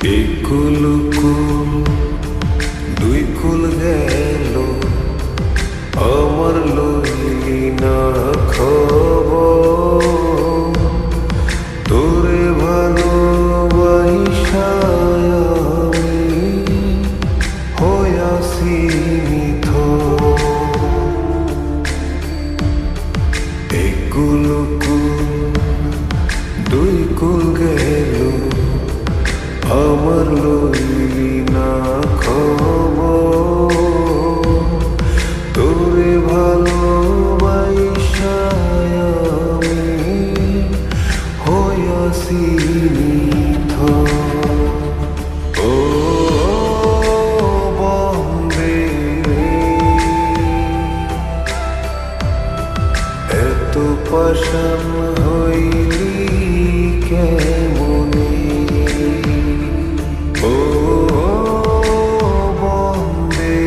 একুল কুল দুই কুল গেল, আমার লইলি না খবর। তোরে ভালোবাসা আমি হইয়াছি নিথর। একুল কুল দুই কুল গেল, আমার লইলি না খবর। তোরে ভালোবাসা আমি হইয়াছি নিথর। ও বন্দে এত পাষাণ হইলি কেমনে? ও বন্দে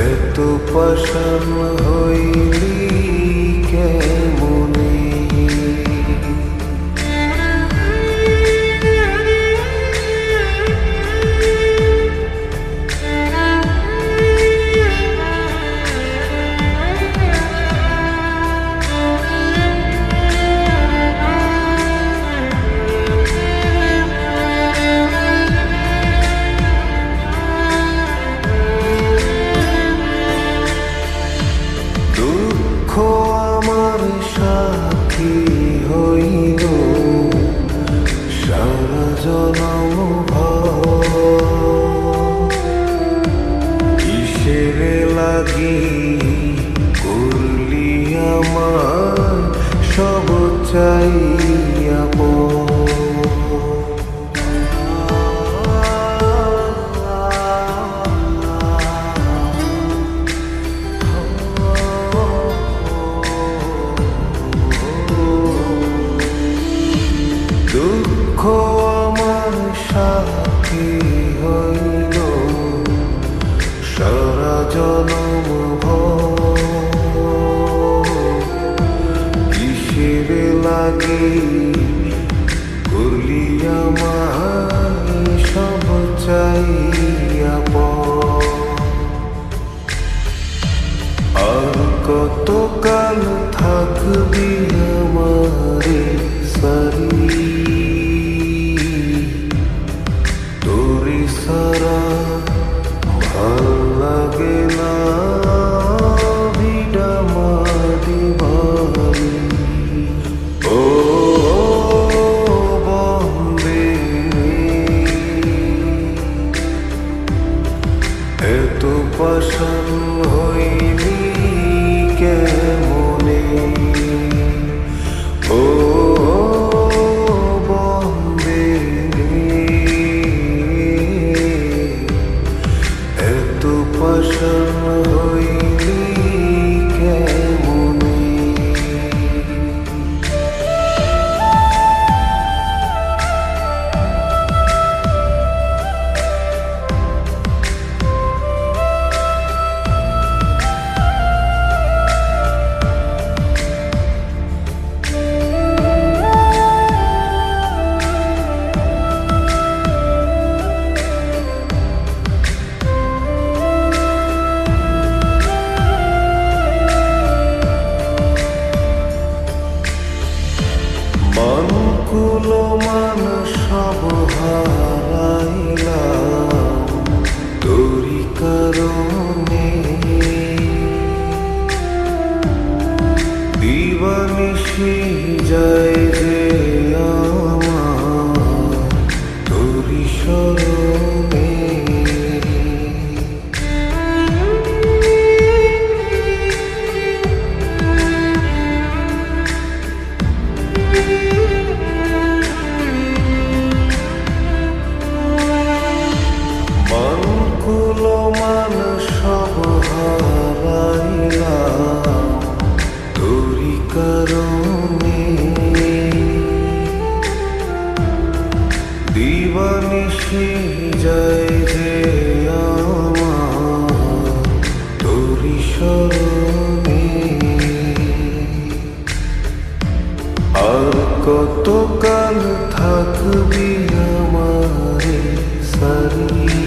এত পাষাণ হইলি কেমনে? দুঃখ আমার সাথী হইল সারা জনম ভর। কিসেরে লাগি করলি আমার সব চাইয়া পর। দুঃখ আমার সাথী হইল সারা জনম ভর। কিসের লাগি করলি আমার সব চাইয়া পর। আর কতকাল থাকবি আমারে সারি? তোরে সারা ভাল লাগে না ভিডা মারি বাড়ি। ও বন্দে এত পাষাণ হইলি কেমনে? ও বন্দে এত পাষাণ হইলি কেমনে? মান কুল মান সব হারাইলাম তোরি কারণে। দিবানিশি যায় যে আমার তোরি স্মরণে। মান কুল মান সব হারাইলাম তোরি কারণে। দিবানিশি যায় যে আমার তোরি স্মরণে। আর কতকাল থাকবি আমারে সারি